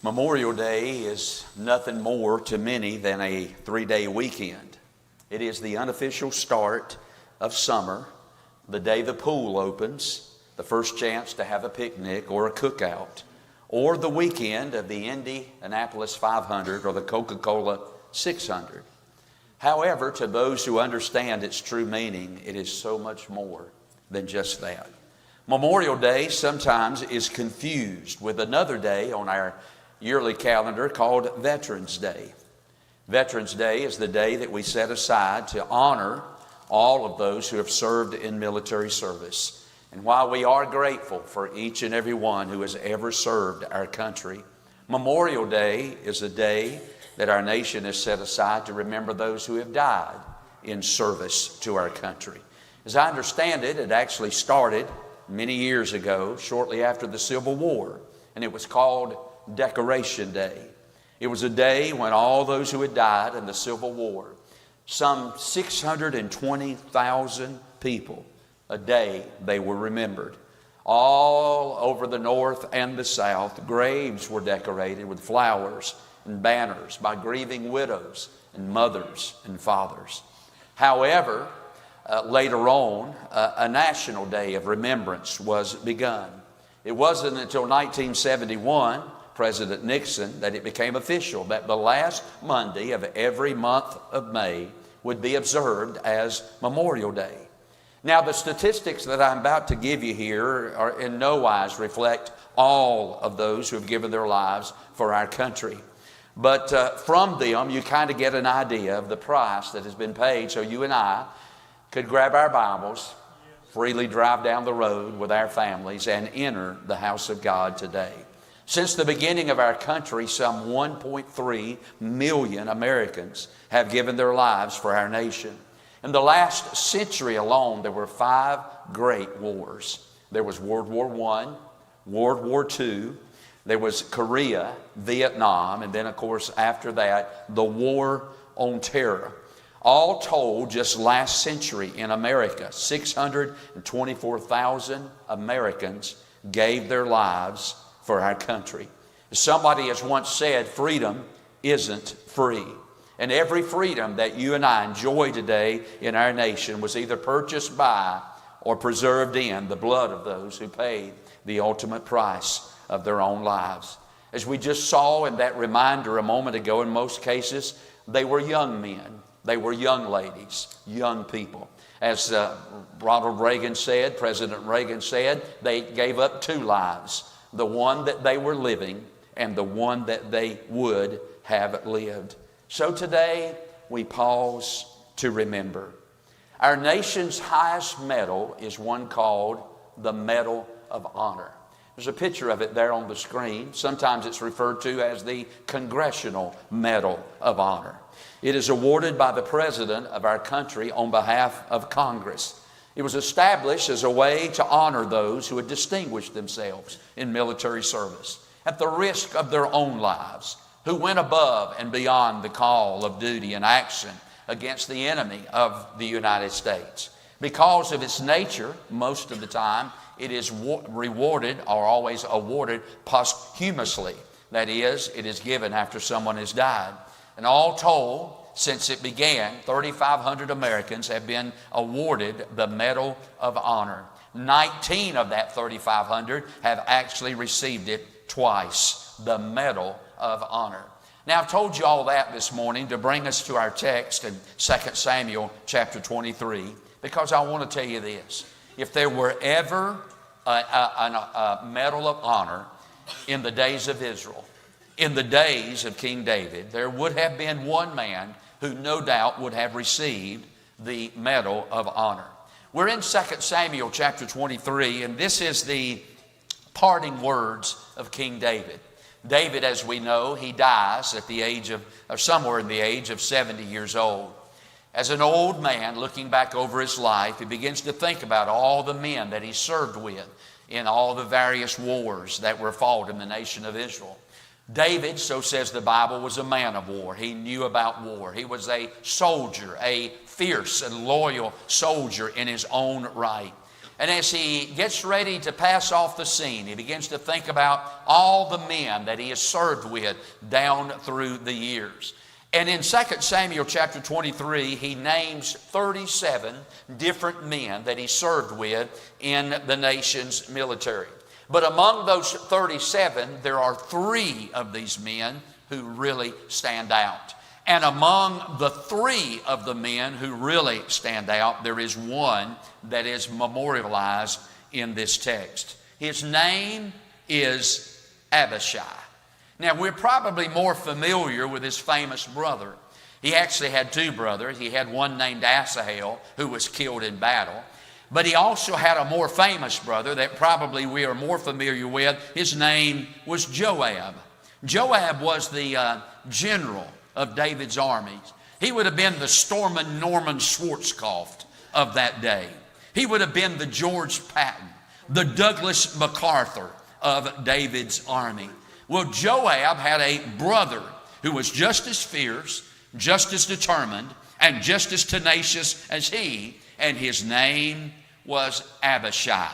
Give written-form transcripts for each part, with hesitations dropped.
Memorial Day is nothing more to many than a 3-day weekend. It is the unofficial start of summer, the day the pool opens, the first chance to have a picnic or a cookout, or the weekend of the Indianapolis 500 or the Coca-Cola 600. However, to those who understand its true meaning, it is so much more than just that. Memorial Day sometimes is confused with another day on our yearly calendar called Veterans Day. Veterans Day is the day that we set aside to honor all of those who have served in military service. And while we are grateful for each and every one who has ever served our country, Memorial Day is a day that our nation has set aside to remember those who have died in service to our country. As I understand it, it actually started many years ago, shortly after the Civil War, and it was called Decoration Day. It was a day when all those who had died in the Civil War, some 620,000 people, a day they were remembered. All over the North and the South, graves were decorated with flowers and banners by grieving widows and mothers and fathers. However, later on, a national day of remembrance was begun. It wasn't until 1971, President Nixon, that it became official that the last Monday of every month of May would be observed as Memorial Day. Now, the statistics that I'm about to give you here are in no wise reflect all of those who have given their lives for our country. But from them, you kind of get an idea of the price that has been paid, so you and I could grab our Bibles, freely drive down the road with our families, and enter the house of God today. Since the beginning of our country, some 1.3 million Americans have given their lives for our nation. In the last century alone, there were 5 great wars. There was World War I, World War II, there was Korea, Vietnam, and then, of course, after that, the War on Terror. All told, just last century in America, 624,000 Americans gave their lives for our country. Somebody has once said, freedom isn't free. And every freedom that you and I enjoy today in our nation was either purchased by or preserved in the blood of those who paid the ultimate price of their own lives. As we just saw in that reminder a moment ago, in most cases, they were young men. They were young ladies, young people. As Ronald Reagan said, President Reagan said, they gave up 2 lives, the one that they were living and the one that they would have lived. So today, we pause to remember. Our nation's highest medal is one called the Medal of Honor. There's a picture of it there on the screen. Sometimes it's referred to as the Congressional Medal of Honor. It is awarded by the President of our country on behalf of Congress. It was established as a way to honor those who had distinguished themselves in military service at the risk of their own lives, who went above and beyond the call of duty and action against the enemy of the United States. Because of its nature, most of the time, it is rewarded or always awarded posthumously. That is, it is given after someone has died. And all told, since it began, 3,500 Americans have been awarded the Medal of Honor. 19 of that 3,500 have actually received it twice, the Medal of Honor. Now, I've told you all that this morning to bring us to our text in 2 Samuel chapter 23, because I want to tell you this. If there were ever a Medal of Honor in the days of Israel, in the days of King David, there would have been one man who no doubt would have received the Medal of Honor. We're in 2 Samuel chapter 23, and this is the parting words of King David. David, as we know, he dies at the age of, or somewhere in the age of 70 years old. As an old man looking back over his life, he begins to think about all the men that he served with in all the various wars that were fought in the nation of Israel. David, so says the Bible, was a man of war. He knew about war. He was a soldier, a fierce and loyal soldier in his own right. And as he gets ready to pass off the scene, he begins to think about all the men that he has served with down through the years. And in 2 Samuel chapter 23, he names 37 different men that he served with in the nation's military. But among those 37, there are 3 of these men who really stand out. And among the 3 of the men who really stand out, there is one that is memorialized in this text. His name is Abishai. Now, we're probably more familiar with his famous brother. He actually had 2 brothers. He had one named Asahel, who was killed in battle. But he also had a more famous brother that probably we are more familiar with. His name was Joab. Joab was the general of David's armies. He would have been the Stormin Norman Schwarzkopf of that day. He would have been the George Patton, the Douglas MacArthur of David's army. Well, Joab had a brother who was just as fierce, just as determined, and just as tenacious as he, and his name was Abishai.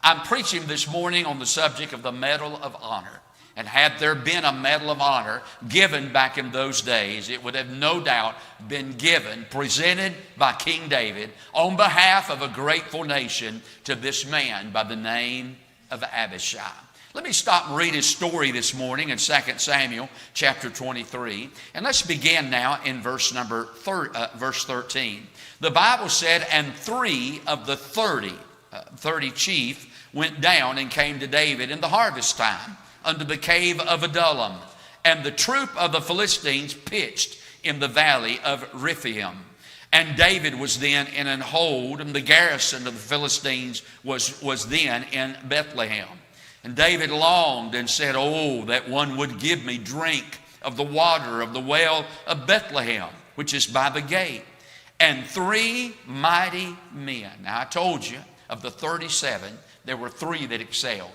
I'm preaching this morning on the subject of the Medal of Honor. And had there been a Medal of Honor given back in those days, it would have no doubt been given, presented by King David on behalf of a grateful nation to this man by the name of Abishai. Let me stop and read his story this morning in 2 Samuel chapter 23. And let's begin now in verse 13. The Bible said, and 3 of the 30 chief went down and came to David in the harvest time unto the cave of Adullam. And the troop of the Philistines pitched in the valley of Rephaim. And David was then in an hold, and the garrison of the Philistines was then in Bethlehem. And David longed and said, oh, that one would give me drink of the water of the well of Bethlehem, which is by the gate. And 3 mighty men. Now I told you, of the 37, there were 3 that excelled.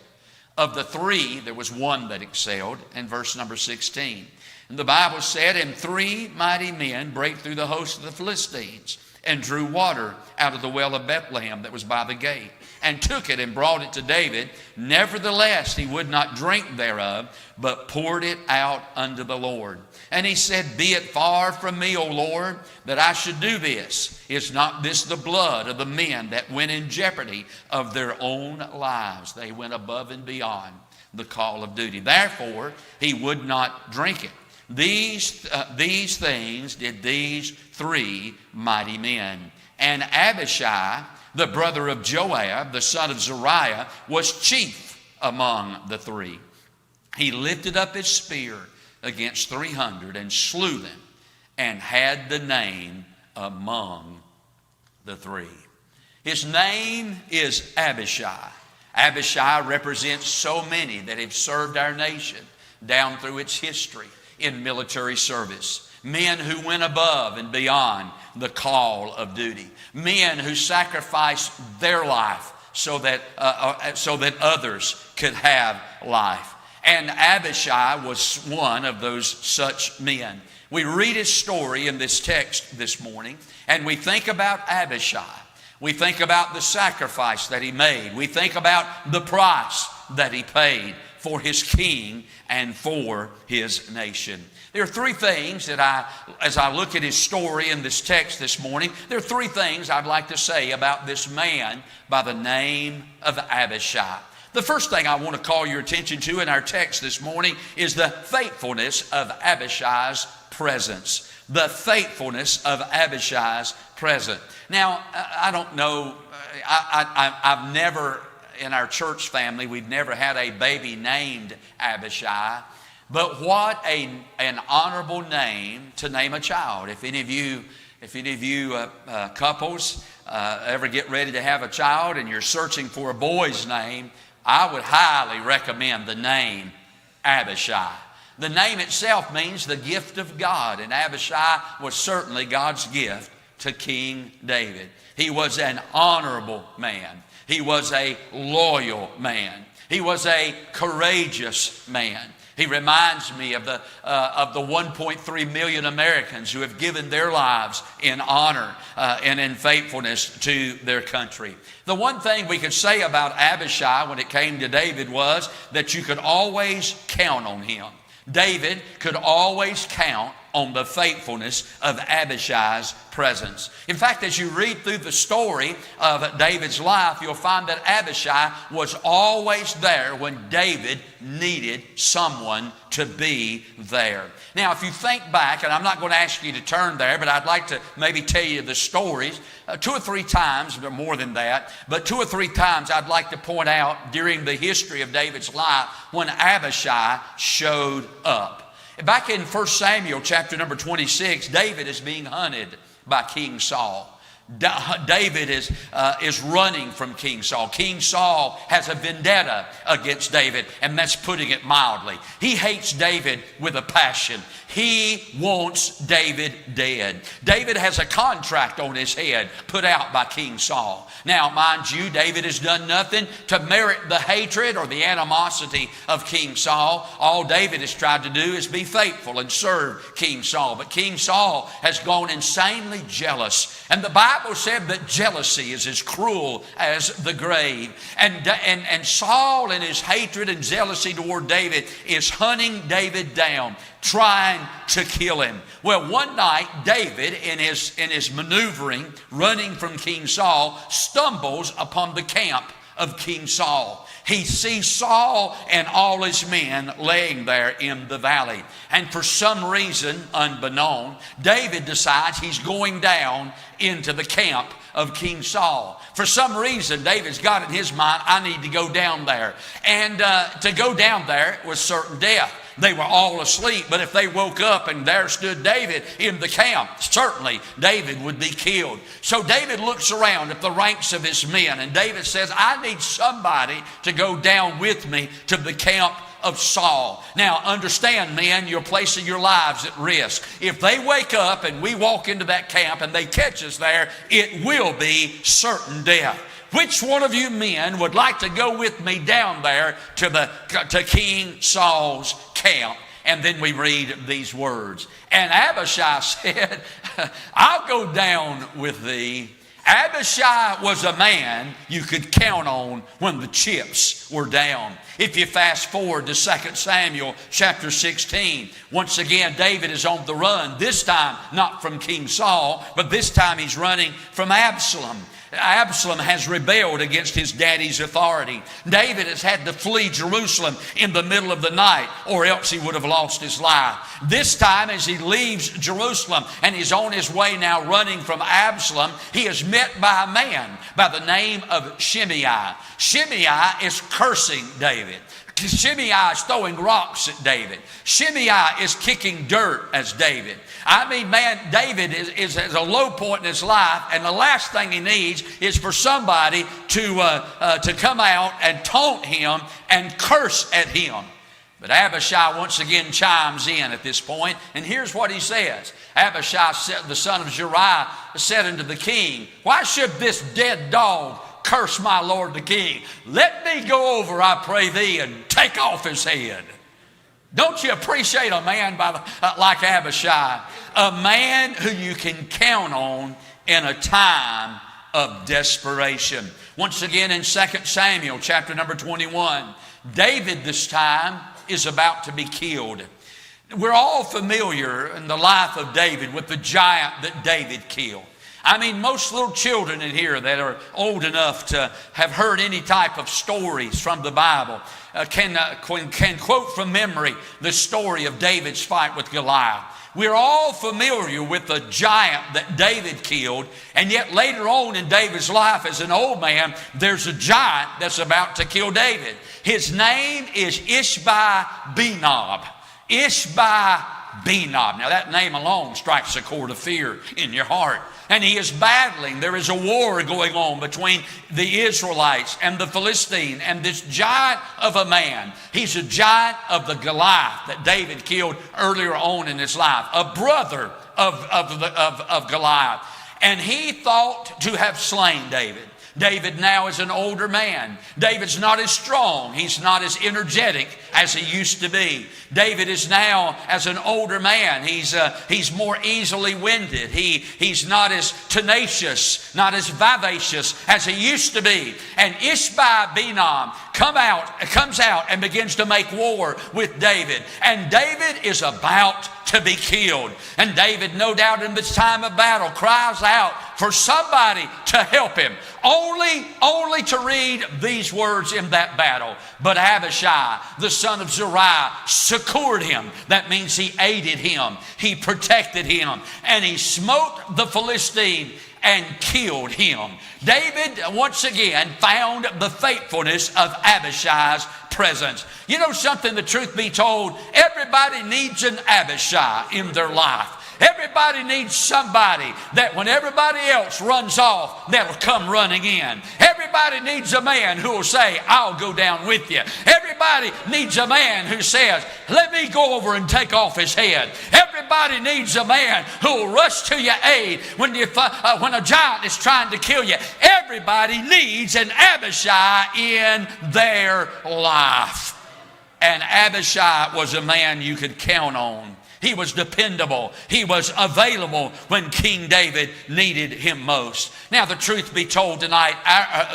Of the 3, there was one that excelled in verse number 16. And the Bible said, and 3 mighty men brake through the host of the Philistines and drew water out of the well of Bethlehem that was by the gate, and took it and brought it to David. Nevertheless, he would not drink thereof, but poured it out unto the Lord. And he said, be it far from me, O Lord, that I should do this. Is not this the blood of the men that went in jeopardy of their own lives? They went above and beyond the call of duty. Therefore, he would not drink it. These things did these 3 mighty men. And Abishai, the brother of Joab, the son of Zeruiah, was chief among the 3. He lifted up his spear against 300 and slew them, and had the name among the 3. His name is Abishai. Abishai represents so many that have served our nation down through its history in military service. Men who went above and beyond the call of duty. Men who sacrificed their life so that others could have life. And Abishai was one of those such men. We read his story in this text this morning, and we think about Abishai. We think about the sacrifice that he made. We think about the price that he paid for his king and for his nation. There are 3 things that as I look at his story in this text this morning, there are 3 things I'd like to say about this man by the name of Abishai. The first thing I want to call your attention to in our text this morning is the faithfulness of Abishai's presence. The faithfulness of Abishai's presence. Now, I don't know, I've never, in our church family, we've never had a baby named Abishai. But what an honorable name to name a child. If any of you couples ever get ready to have a child and you're searching for a boy's name, I would highly recommend the name Abishai. The name itself means the gift of God, and Abishai was certainly God's gift to King David. He was an honorable man. He was a loyal man. He was a courageous man. He reminds me of the 1.3 million Americans who have given their lives in honor and in faithfulness to their country. The one thing we could say about Abishai when it came to David was that you could always count on him. David could always count on the faithfulness of Abishai's presence. In fact, as you read through the story of David's life, you'll find that Abishai was always there when David needed someone to be there. Now, if you think back, and I'm not going to ask you to turn there, but I'd like to maybe tell you the stories 2 or 3 times, or more than that, but 2 or 3 times I'd like to point out during the history of David's life when Abishai showed up. Back in 1 Samuel chapter number 26, David is being hunted by King Saul. David is running from King Saul. King Saul has a vendetta against David, and that's putting it mildly. He hates David with a passion. He wants David dead. David has a contract on his head put out by King Saul. Now, mind you, David has done nothing to merit the hatred or the animosity of King Saul. All David has tried to do is be faithful and serve King Saul. But King Saul has gone insanely jealous. And the Bible said that jealousy is as cruel as the grave. And Saul, in his hatred and jealousy toward David, is hunting David down, trying to kill him. Well, one night, David, in his maneuvering, running from King Saul, stumbles upon the camp of King Saul. He sees Saul and all his men laying there in the valley. And for some reason, unbeknown, David decides he's going down into the camp of King Saul. For some reason, David's got in his mind, I need to go down there. And to go down there was certain death. They were all asleep, but if they woke up and there stood David in the camp, certainly David would be killed. So David looks around at the ranks of his men, and David says, I need somebody to go down with me to the camp of Saul. Now, understand, men, you're placing your lives at risk. If they wake up and we walk into that camp and they catch us there, it will be certain death. Which one of you men would like to go with me down there to King Saul's camp? And then we read these words. And Abishai said, I'll go down with thee. Abishai was a man you could count on when the chips were down. If you fast forward to 2 Samuel chapter 16, once again David is on the run, this time not from King Saul, but this time he's running from Absalom. Absalom has rebelled against his daddy's authority. David has had to flee Jerusalem in the middle of the night, or else he would have lost his life. This time, as he leaves Jerusalem and he's on his way now running from Absalom, he is met by a man by the name of Shimei. Shimei is cursing David. Shimei is throwing rocks at David. Shimei is kicking dirt as David. I mean, man, David is at a low point in his life, and the last thing he needs is for somebody to come out and taunt him and curse at him. But Abishai once again chimes in at this point, and here's what he says. Abishai, the son of Zeruiah, said unto the king, why should this dead dog curse my lord the king? Let me go over, I pray thee, and take off his head. Don't you appreciate a man like Abishai? A man who you can count on in a time of desperation. Once again in 2 Samuel chapter number 21, David this time is about to be killed. We're all familiar in the life of David with the giant that David killed. I mean, most little children in here that are old enough to have heard any type of stories from the Bible can quote from memory the story of David's fight with Goliath. We're all familiar with the giant that David killed, and yet later on in David's life as an old man, there's a giant that's about to kill David. His name is Ishbi-Benob. Ishbi-Benob. Now that name alone strikes a chord of fear in your heart. And he is battling. There is a war going on between the Israelites and the Philistine and this giant of a man. He's a giant of the Goliath that David killed earlier on in his life, a brother of Goliath. And he thought to have slain David. David now is an older man. David's not as strong. He's not as energetic as he used to be. David is now, as an older man, he's more easily winded. He's not as tenacious, not as vivacious as he used to be. And Ishbi-Benob comes out and begins to make war with David. And David is about to be killed. And David, no doubt in this time of battle, cries out for somebody to help him. Only to read these words in that battle. But Abishai, the son of Zeruiah, succored him. That means he aided him. He protected him. And he smote the Philistine and killed him. David once again found the faithfulness of Abishai's presence. You know something, the truth be told, everybody needs an Abishai in their life. Everybody needs somebody that when everybody else runs off, that'll come running in. Everybody needs a man who will say, I'll go down with you. Everybody needs a man who says, let me go over and take off his head. Everybody needs a man who will rush to your aid when a giant is trying to kill you. Everybody needs an Abishai in their life. And Abishai was a man you could count on. He was dependable. He was available when King David needed him most. Now, the truth be told tonight,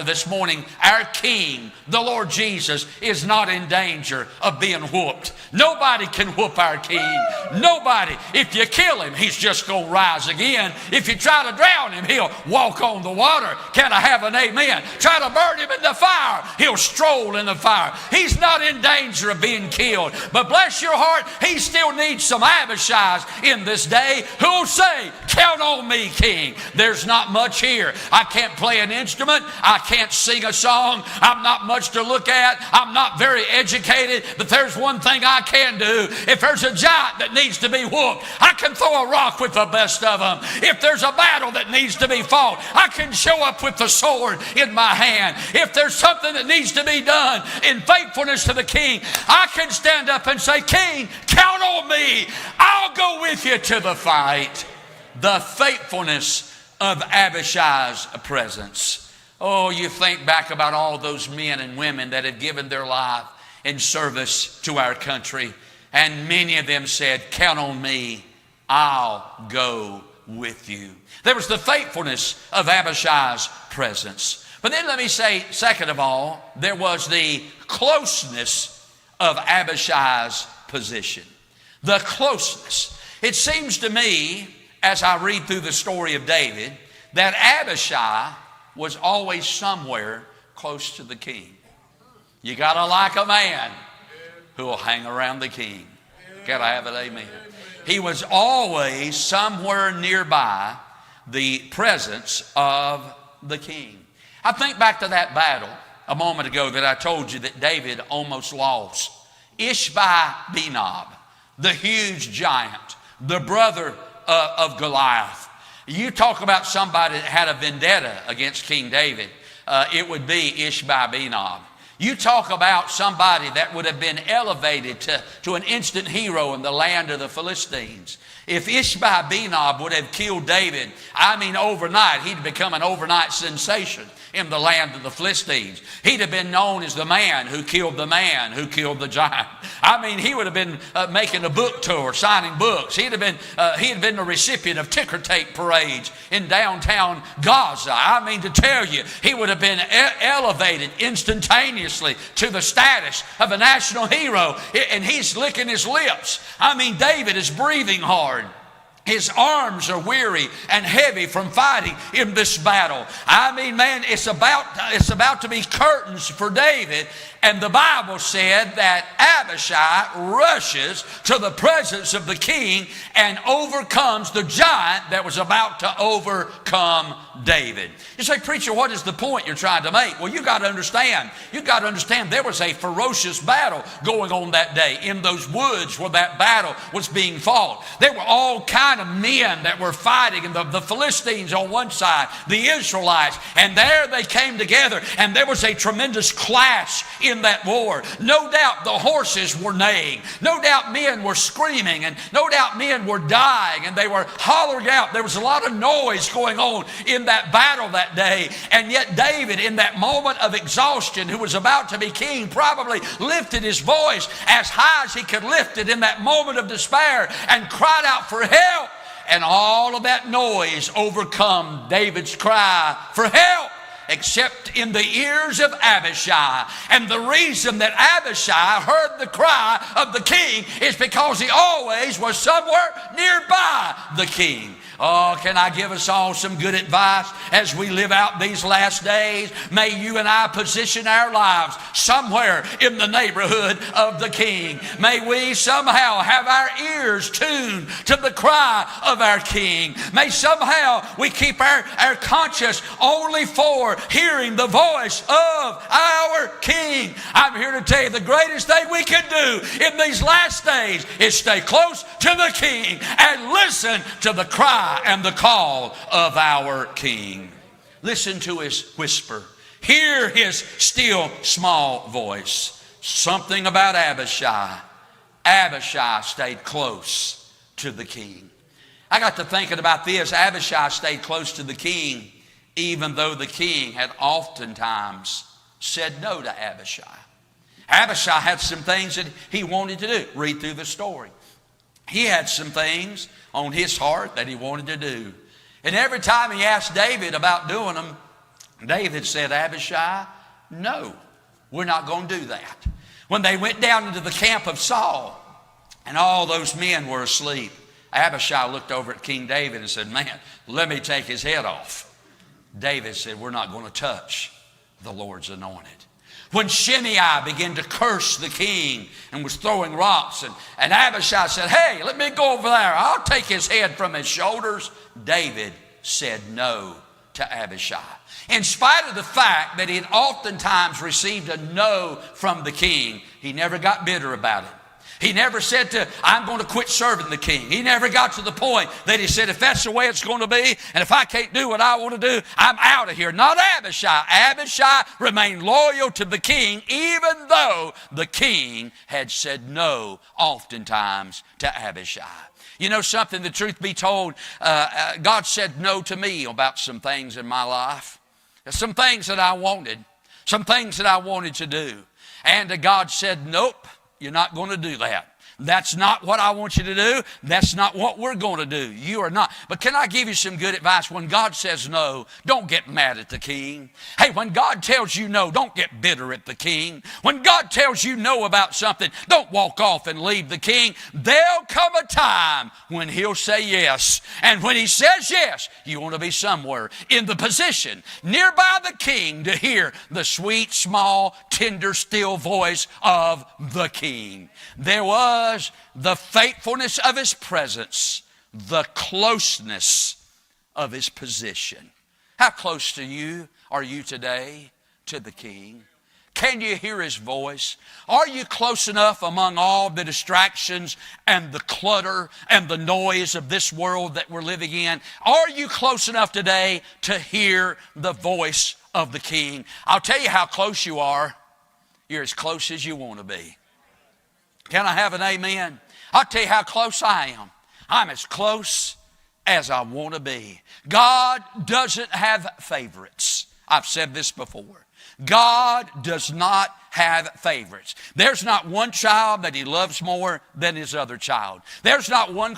this morning, our King, the Lord Jesus, is not in danger of being whooped. Nobody can whoop our King. Nobody. If you kill him, he's just going to rise again. If you try to drown him, he'll walk on the water. Can I have an amen? Try to burn him in the fire, he'll stroll in the fire. He's not in danger of being killed. But bless your heart, he still needs some Abishais in this day who'll say, count on me, King. There's not much here. I can't play an instrument. I can't sing a song. I'm not much to look at. I'm not very educated. But there's one thing I can do. If there's a giant that needs to be whooped, I can throw a rock with the best of them. If there's a battle that needs to be fought, I can show up with the sword in my hand. If there's something that needs to be done in faithfulness to the King, I can stand up and say, King, count on me. I'll go with you to the fight. The faithfulness of Abishai's presence. Oh, you think back about all those men and women that have given their life in service to our country. And many of them said, count on me. I'll go with you. There was the faithfulness of Abishai's presence. But then let me say, second of all, there was the closeness of Abishai's position. The closeness. It seems to me, as I read through the story of David, that Abishai was always somewhere close to the king. You got to like a man who will hang around the king. Can I have an amen? He was always somewhere nearby the presence of the king. I think back to that battle a moment ago that I told you that David almost lost. Ishbi-Benob, the huge giant, the brother of Goliath. You talk about somebody that had a vendetta against King David, it would be Ishbi-Benob. You talk about somebody that would have been elevated to an instant hero in the land of the Philistines. If Ishbi-Benob would have killed David, overnight, he'd become an overnight sensation in the land of the Philistines. He'd have been known as the man who killed the giant. He would have been making a book tour, signing books. He had been the recipient of ticker tape parades in downtown Gaza. To tell you, he would have been elevated instantaneously to the status of a national hero. And he's licking his lips. David is breathing hard. His arms are weary and heavy from fighting in this battle. It's about to be curtains for David. And the Bible said that Abishai rushes to the presence of the king and overcomes the giant that was about to overcome David. You say, preacher, what is the point you're trying to make? Well, you got to understand. There was a ferocious battle going on that day in those woods where that battle was being fought. There were all kind of men that were fighting, and the Philistines on one side, the Israelites, and there they came together, and there was a tremendous clash in in that war. No doubt the horses were neighing. No doubt men were screaming, and no doubt men were dying, and they were hollering out. There was a lot of noise going on in that battle that day. And yet David, in that moment of exhaustion, who was about to be king, probably lifted his voice as high as he could lift it in that moment of despair and cried out for help. And all of that noise overcome David's cry for help, except in the ears of Abishai. And the reason that Abishai heard the cry of the king is because he always was somewhere nearby the king. Oh, can I give us all some good advice as we live out these last days? May you and I position our lives somewhere in the neighborhood of the king. May we somehow have our ears tuned to the cry of our king. May somehow we keep our conscience only for hearing the voice of our king. I'm here to tell you the greatest thing we can do in these last days is stay close to the king and listen to the cry and the call of our king. Listen to his whisper. Hear his still small voice. Something about Abishai. Abishai stayed close to the king. I got to thinking about this. Abishai stayed close to the king even though the king had oftentimes said no to Abishai. Abishai had some things that he wanted to do. Read through the story. He had some things on his heart that he wanted to do. And every time he asked David about doing them, David said, Abishai, no, we're not going to do that. When they went down into the camp of Saul and all those men were asleep, Abishai looked over at King David and said, man, let me take his head off. David said, we're not going to touch the Lord's anointed. When Shimei began to curse the king and was throwing rocks, and Abishai said, hey, let me go over there. I'll take his head from his shoulders. David said no to Abishai. In spite of the fact that he had oftentimes received a no from the king, he never got bitter about it. He never said I'm going to quit serving the king. He never got to the point that he said, if that's the way it's going to be, and if I can't do what I want to do, I'm out of here. Not Abishai. Abishai remained loyal to the king, even though the king had said no oftentimes to Abishai. You know something, the truth be told, God said no to me about some things in my life. Some things that I wanted. Some things that I wanted to do. And God said, nope. You're not going to do that. That's not what I want you to do. That's not what we're going to do. You are not. But can I give you some good advice? When God says no, don't get mad at the king. Hey, when God tells you no, don't get bitter at the king. When God tells you no about something, don't walk off and leave the king. There'll come a time when he'll say yes. And when he says yes, you want to be somewhere in the position nearby the king to hear the sweet, small, tender, still voice of the king. There was the faithfulness of his presence, the closeness of his position. How close to you are you today to the king? Can you hear his voice? Are you close enough among all the distractions and the clutter and the noise of this world that we're living in? Are you close enough today to hear the voice of the king? I'll tell you how close you are. You're as close as you want to be. Can I have an amen? I'll tell you how close I am. I'm as close as I want to be. God doesn't have favorites. I've said this before. God does not have favorites. There's not one child that he loves more than his other child. There's not one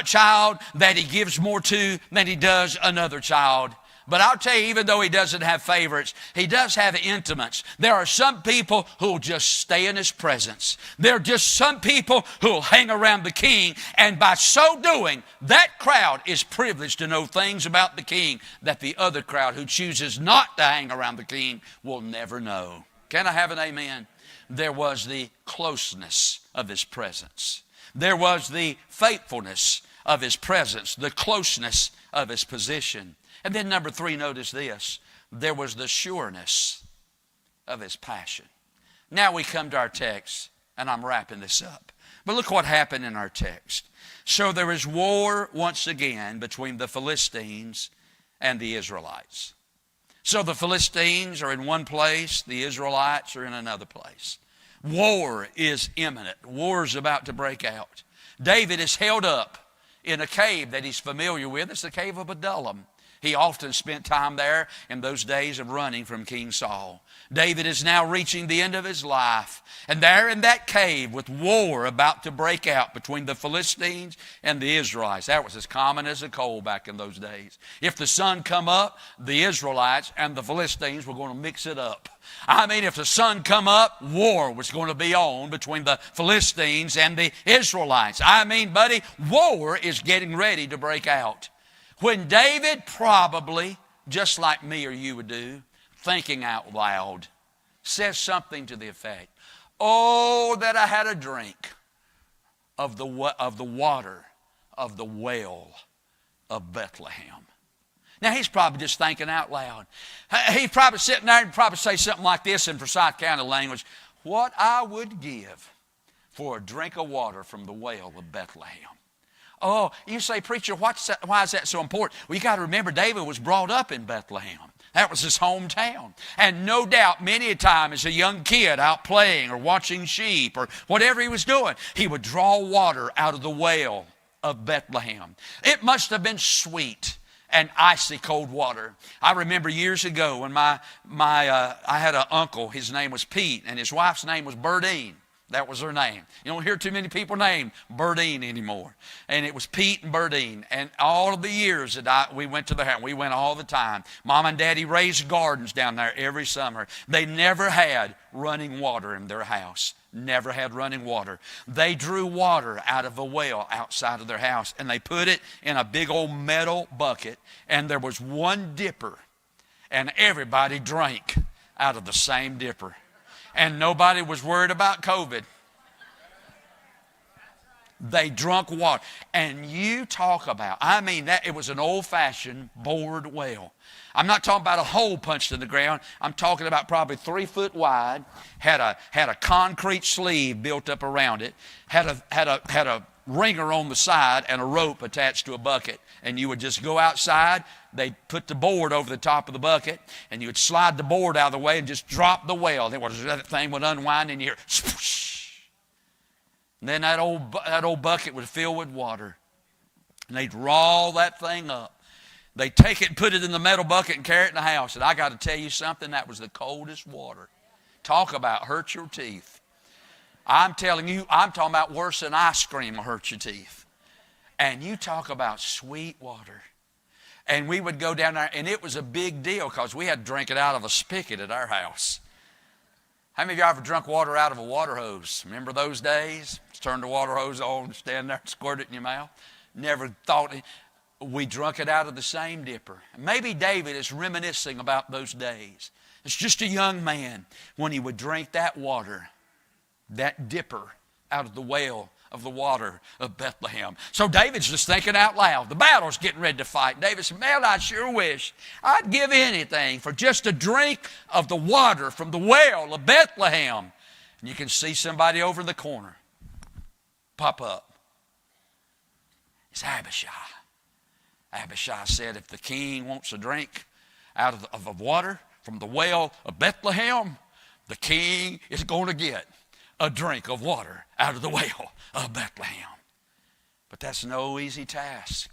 child that he gives more to than he does another child. But I'll tell you, even though he doesn't have favorites, he does have intimates. There are some people who will just stay in his presence. There are just some people who will hang around the king, and by so doing, that crowd is privileged to know things about the king that the other crowd who chooses not to hang around the king will never know. Can I have an amen? There was the closeness of his presence. There was the faithfulness of his presence, the closeness of his position. And then number 3, notice this. There was the sureness of his passion. Now we come to our text, and I'm wrapping this up. But look what happened in our text. So there is war once again between the Philistines and the Israelites. So the Philistines are in one place, the Israelites are in another place. War is imminent. War is about to break out. David is held up in a cave that he's familiar with. It's the cave of Adullam. He often spent time there in those days of running from King Saul. David is now reaching the end of his life. And there in that cave with war about to break out between the Philistines and the Israelites. That was as common as a cold back in those days. If the sun come up, the Israelites and the Philistines were going to mix it up. I mean, if the sun come up, war was going to be on between the Philistines and the Israelites. I mean, buddy, war is getting ready to break out. When David probably, just like me or you would do, thinking out loud, says something to the effect, "Oh, that I had a drink of the water of the well of Bethlehem." Now, he's probably just thinking out loud. He's probably sitting there and probably say something like this in Forsyth County language, "What I would give for a drink of water from the well of Bethlehem." Oh, you say, "Preacher, why is that so important?" Well, you got to remember, David was brought up in Bethlehem. That was his hometown. And no doubt, many a time as a young kid out playing or watching sheep or whatever he was doing, he would draw water out of the well of Bethlehem. It must have been sweet and icy cold water. I remember years ago when I had an uncle. His name was Pete, and his wife's name was Burdine. That was her name. You don't hear too many people named Burdine anymore. And it was Pete and Burdine. And all of the years that we went to their house, we went all the time. Mom and Daddy raised gardens down there every summer. They never had running water in their house. Never had running water. They drew water out of a well outside of their house, and they put it in a big old metal bucket, and there was one dipper, and everybody drank out of the same dipper. And nobody was worried about COVID. They drunk water. And you talk about, I mean, that it was an old-fashioned bored well. I'm not talking about a hole punched in the ground. I'm talking about probably 3 foot wide, had a concrete sleeve built up around it, had a ringer on the side and a rope attached to a bucket. And you would just go outside. They'd put the board over the top of the bucket, and you would slide the board out of the way and just drop the well. Then that thing would unwind, and you hear swoosh. And then that old bucket would fill with water. And they'd roll that thing up. They'd take it and put it in the metal bucket and carry it in the house. And I got to tell you something, that was the coldest water. Talk about hurt your teeth. I'm telling you, I'm talking about worse than ice cream will hurt your teeth. And you talk about sweet water. And we would go down there, and it was a big deal because we had to drink it out of a spigot at our house. How many of you ever drunk water out of a water hose? Remember those days? Just turn the water hose on and stand there and squirt it in your mouth. Never thought it. We drunk it out of the same dipper. Maybe David is reminiscing about those days. It's just a young man when he would drink that water, that dipper out of the well of the water of Bethlehem. So David's just thinking out loud. The battle's getting ready to fight. David said, "Man, I sure wish I'd give anything for just a drink of the water from the well of Bethlehem." And you can see somebody over in the corner pop up. It's Abishai. Abishai said, "If the king wants a drink out of the water from the well of Bethlehem, the king is going to get a drink of water out of the well of Bethlehem." But that's no easy task,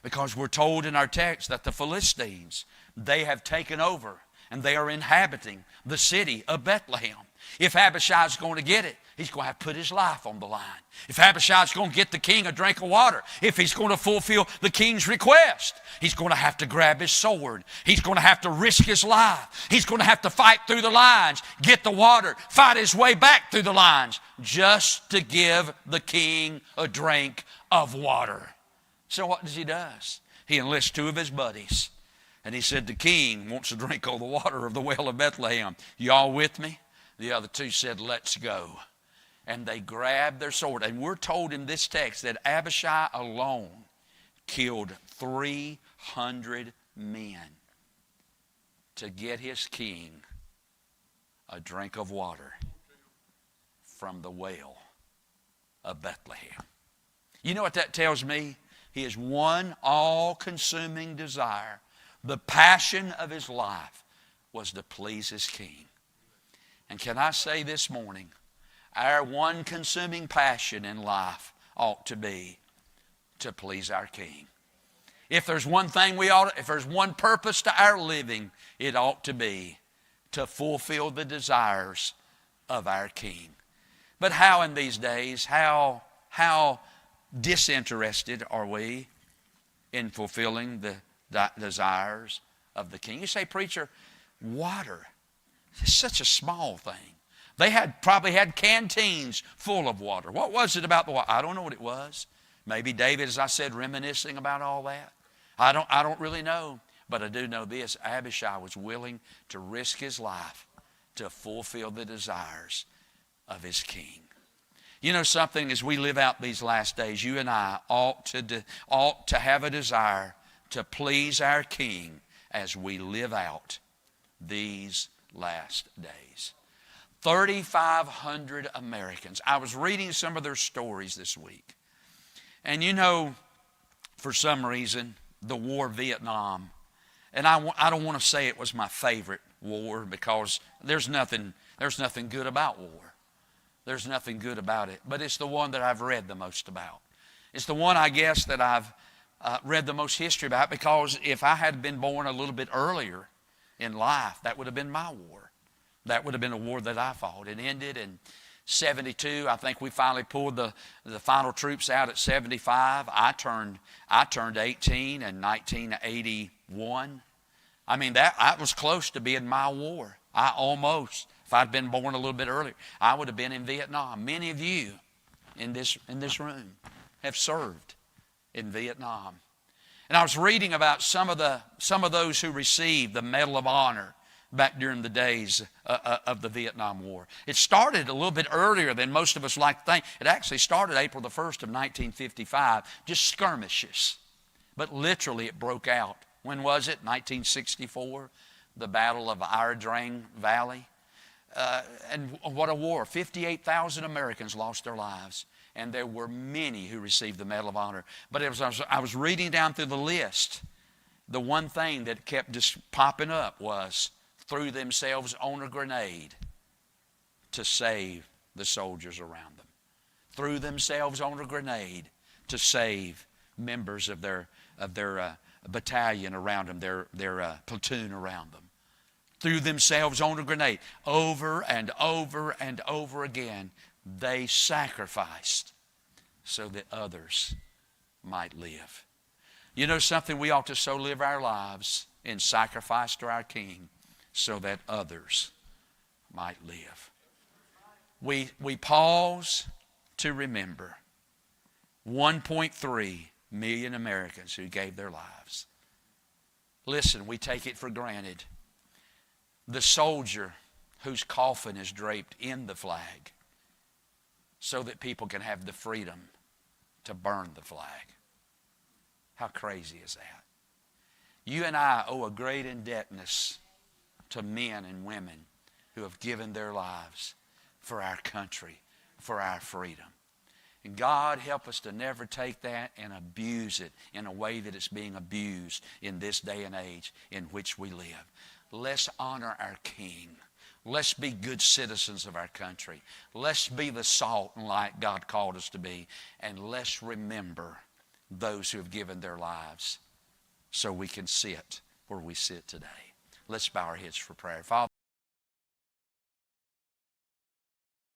because we're told in our text that the Philistines, they have taken over and they are inhabiting the city of Bethlehem. If Abishai's going to get it, he's going to have to put his life on the line. If Abishai's going to get the king a drink of water, if he's going to fulfill the king's request, he's going to have to grab his sword. He's going to have to risk his life. He's going to have to fight through the lines, get the water, fight his way back through the lines, just to give the king a drink of water. So what does he do? He enlists 2 of his buddies. And he said, "The king wants a drink of the water of the well of Bethlehem. Y'all with me?" The other 2 said, "Let's go." And they grabbed their sword. And we're told in this text that Abishai alone killed 300 men to get his king a drink of water from the well of Bethlehem. You know what that tells me? His one all-consuming desire, the passion of his life, was to please his king. And can I say this morning, our one consuming passion in life ought to be to please our king. If there's one thing if there's one purpose to our living, it ought to be to fulfill the desires of our king. But how in these days, how disinterested are we in fulfilling the desires of the king? You say, preacher, water is such a small thing. They probably had canteens full of water. What was it about the water? I don't know what it was. Maybe David, as I said, reminiscing about all that. I don't really know. But I do know this. Abishai was willing to risk his life to fulfill the desires of his king. You know something, as we live out these last days, you and I ought to have a desire to please our king as we live out these last days. 3,500 Americans. I was reading some of their stories this week. And you know, for some reason, the war of Vietnam, and I don't want to say it was my favorite war, because there's nothing good about war. There's nothing good about it. But it's the one that I've read the most about. It's the one, I guess, that I've read the most history about, because if I had been born a little bit earlier in life, that would have been my war. That would have been a war that I fought. It ended in 72. I think we finally pulled the final troops out at 75. I turned 18 in 1981. I mean, that was close to being my war. I almost, if I'd been born a little bit earlier, I would have been in Vietnam. Many of you in this room have served in Vietnam. And I was reading about some of those who received the Medal of Honor back during the days of the Vietnam War. It started a little bit earlier than most of us like to think. It actually started April the 1st of 1955, just skirmishes. But literally it broke out. When was it? 1964, the Battle of Ia Drang Valley. And what a war. 58,000 Americans lost their lives. And there were many who received the Medal of Honor. But I was reading down through the list. The one thing that kept just popping up was threw themselves on a grenade to save the soldiers around them. Threw themselves on a grenade to save members of their battalion around them, their platoon around them. Threw themselves on a grenade. Over and over and over again, they sacrificed so that others might live. You know something? We ought to so live our lives in sacrifice to our King so that others might live. We pause to remember 1.3 million Americans who gave their lives. Listen, we take it for granted. The soldier whose coffin is draped in the flag so that people can have the freedom to burn the flag. How crazy is that? You and I owe a great indebtedness to men and women who have given their lives for our country, for our freedom. And God help us to never take that and abuse it in a way that it's being abused in this day and age in which we live. Let's honor our King. Let's be good citizens of our country. Let's be the salt and light God called us to be. And let's remember those who have given their lives so we can sit where we sit today. Let's bow our heads for prayer. Father,